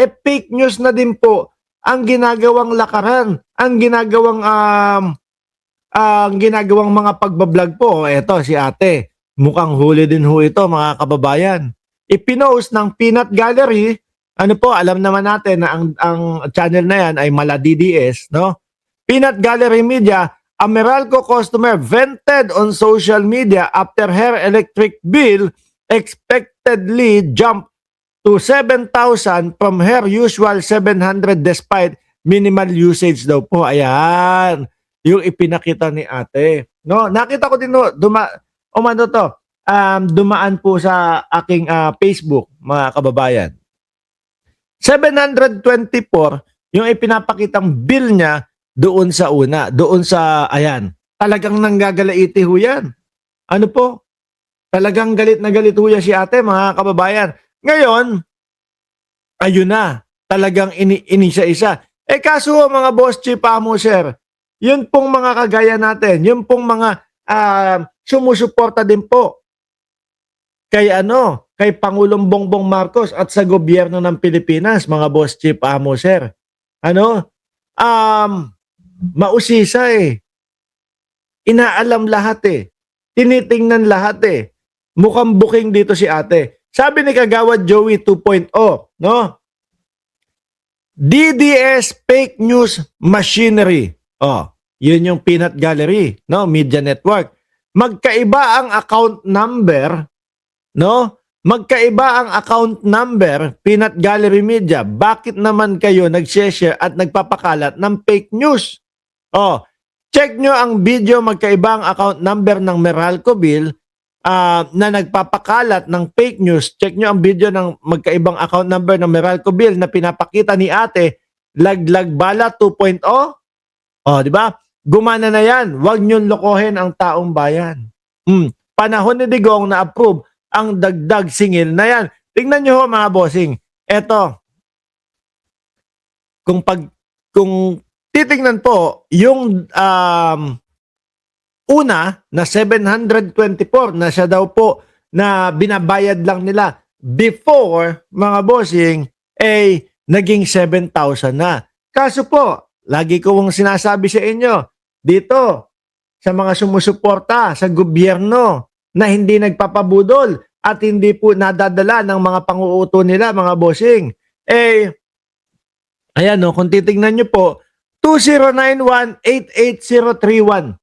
fake news na din po ang ginagawang lakaran, ang ginagawang mga pagbablog po. Eto si ate, mukhang huli din ho ito mga kababayan. Ipinost ng Peanut Gallery, ano po, alam naman natin na ang channel na yan ay Mala DDS, no? Peanut Gallery Media, a Meralco customer vented on social media after her electric bill expectedly jumped to 7,000 from her usual 700 despite minimal usage daw po. Ayan, yung ipinakita ni ate. No, nakita ko din dumaan po sa aking Facebook, mga kababayan. 724 yung ipinapakitang bill niya doon sa una, doon sa, ayan, talagang nanggagalaiti ho yan. Ano po? Talagang galit na galit ho yan si ate, mga kababayan. Ngayon, ayun na, talagang inisa-isa. Kaso mga boss chief amo sir, yun pong mga kagaya natin, yun pong mga sumusuporta din po kay kay Pangulong Bongbong Marcos at sa gobyerno ng Pilipinas, mga boss chief amo sir. Mausisa Inaalam lahat Tinitingnan lahat Mukhang booking dito si ate. Sabi ni Kagawad Joey 2.0, no? DDS fake news machinery. Yun yung Peanut Gallery, no? Media network. Magkaiba ang account number, no? Magkaiba ang account number, Peanut Gallery Media. Bakit naman kayo nag-share at nagpapakalat ng fake news? Check nyo ang video, magkaiba ang account number ng Meralco Bill na nagpapakalat ng fake news. Check nyo ang video ng magkaibang account number ng Meralco Bill na pinapakita ni ate, Laglag Bala 2.0. Di ba? Gumana na yan. Huwag nyo lokohin ang taong bayan. Panahon ni Digong na approve ang dagdag singil na yan. Tingnan nyo ho mga bossing. Eto, kung titingnan po yung una na 724 na siya daw po na binabayad lang nila before, mga bossing, naging 7,000 na. Kaso po, lagi kong sinasabi sa inyo, dito, sa mga sumusuporta sa gobyerno na hindi nagpapabudol at hindi po nadadala ng mga panguuto nila, mga bossing. Ayan kung titingnan nyo po, 2091-88031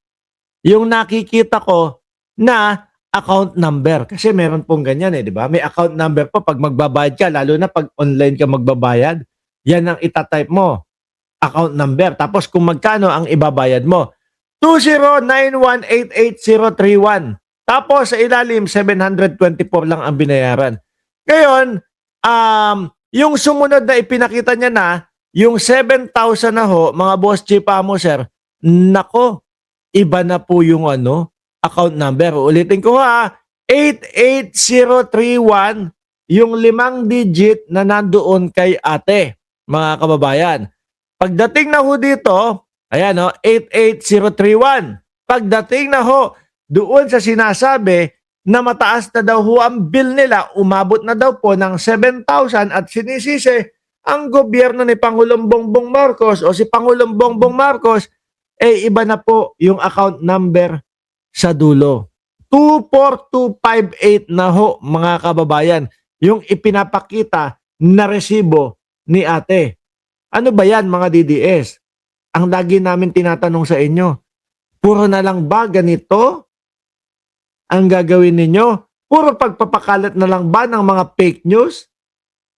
yung nakikita ko na account number. Kasi meron pong ganyan di ba? May account number po pag magbabayad ka, lalo na pag online ka magbabayad. Yan ang itatype mo, account number. Tapos kung magkano ang ibabayad mo. 2091-88031. Tapos sa ilalim, 724 lang ang binayaran. Ngayon, yung sumunod na ipinakita niya na, yung 7,000 na ho, mga boss chief amo sir, nako, iba na po yung account number. Ulitin ko 88031, yung 5 digit na nandoon kay ate, mga kababayan. Pagdating na ho dito, ayan 88031. Pagdating na ho doon sa sinasabi na mataas na daw ho ang bill nila, umabot na daw po ng 7,000 at sinisisi ang gobyerno ni Pangulong Bongbong Marcos o si Pangulong Bongbong Marcos, iba na po yung account number sa dulo. 24258 na ho, mga kababayan, yung ipinapakita na resibo ni ate. Ano ba yan, mga DDS? Ang lagi namin tinatanong sa inyo, puro na lang ba ganito ang gagawin ninyo? Puro pagpapakalat na lang ba ng mga fake news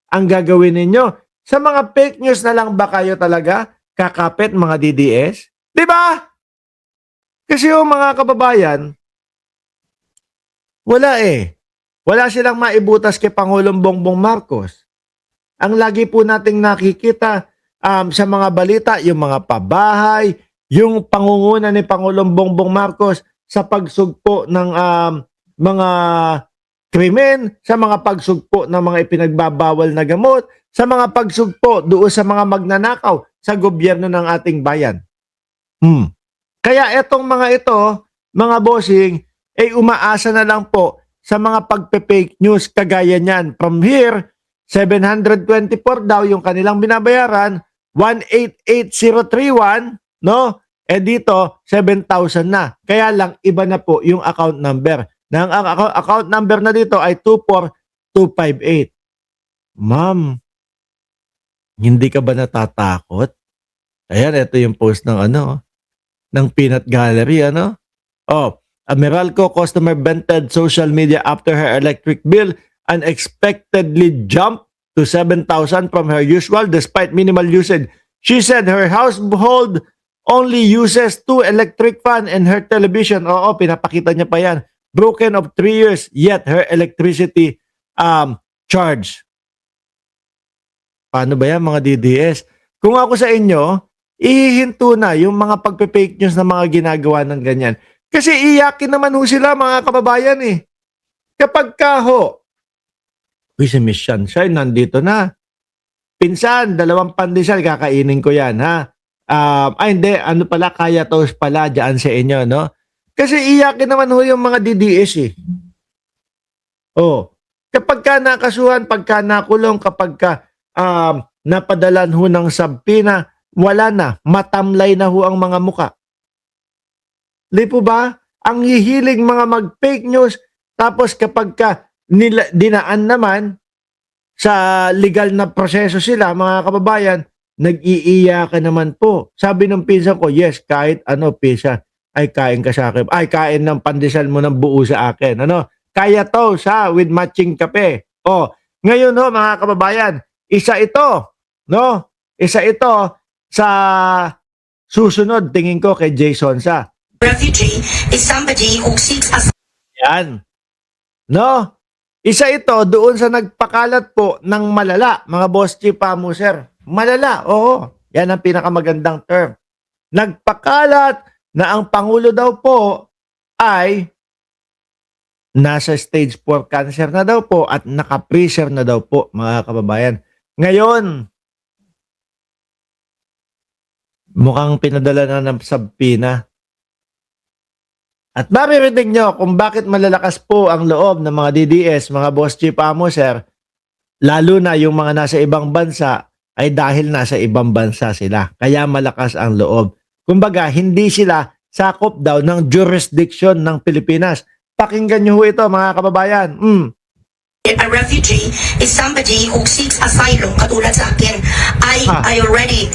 ang gagawin ninyo? Sa mga fake news na lang ba kayo talaga kakapit, mga DDS? Di ba? Kasi mga kababayan, wala Wala silang maibutas kay Pangulong Bongbong Marcos. Ang lagi po nating nakikita sa mga balita, yung mga pabahay, yung pangunguna ni Pangulong Bongbong Marcos sa pagsugpo ng mga krimen, sa mga pagsugpo ng mga ipinagbabawal na gamot, sa mga pagsugpo doon sa mga magnanakaw sa gobyerno ng ating bayan. Kaya etong mga ito, mga bossing, umaasa na lang po sa mga pagpe-fake news kagaya niyan. From here, 724 daw yung kanilang binabayaran, 188031, no? Eh dito, 7,000 na. Kaya lang, iba na po yung account number. Ang account number na dito ay 24258. Ma'am, hindi ka ba natatakot? Ayan, ito yung post ng ng Peanut Gallery, Oh, a Meralco customer vented social media after her electric bill unexpectedly jumped to 7,000 from her usual despite minimal usage. She said her household only uses 2 electric fan and her television. Oo, pinapakita niya pa yan. Broken of 3 years, yet her electricity charge. Paano ba yan mga DDS? Kung ako sa inyo, ihihinto na yung mga pagpe-fake news na mga ginagawa ng ganyan. Kasi iyakin naman ho sila mga kababayan eh. Kapag ka ho, si Miss Sunshine nandito na. Pinsan, 2 pandesal, kakainin ko yan ha. Hindi, kaya toast pala dyan sa inyo, no? Kasi iyakin naman ho yung mga DDS eh. Oh, kapag ka nakasuhan, pagka nakulong, kapag ka napadalan ho ng sabpina, wala na, matamlay na ho ang mga muka. Di po ba? Ang hihiling mga mag-fake news, tapos kapag ka dinaan naman sa legal na proseso sila, mga kababayan, nag-iiyakan naman po. Sabi ng pinsan ko, yes, kahit pinsan, ay kain ka sa akin. Ay, kain ng pandesal mo ng buo sa akin. Kaya to with matching kape. Oh, ngayon ho, mga kababayan, isa ito, no? Isa ito sa susunod, tingin ko kay Jason sa. Refugee is somebody who seeks asylum. Yan. No? Isa ito doon sa nagpakalat po ng malala, mga boss chief Amuser. Malala, oo. Yan ang pinakamagandang term. Nagpakalat na ang Pangulo daw po ay nasa stage 4 cancer na daw po at naka-freezer na daw po, mga kababayan. Ngayon, mukhang pinadala na ng sabpina. At maririnig nyo kung bakit malalakas po ang loob ng mga DDS, mga boss chief Amuser, lalo na yung mga nasa ibang bansa, ay dahil nasa ibang bansa sila. Kaya malakas ang loob. Kumbaga, hindi sila sakop daw ng jurisdiction ng Pilipinas. Pakinggan nyo ho ito, mga kababayan. A refugee is somebody who seeks asylum. Katulad sa akin, I already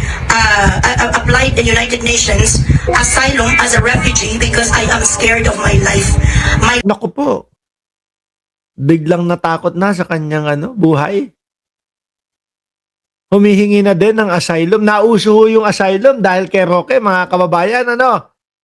applied in United Nations asylum as a refugee because I am scared of my life. Naku po. Biglang natakot na sa kanyang buhay. Humihingi na din ng asylum. Nauso ho yung asylum dahil kay Roque, mga kababayan,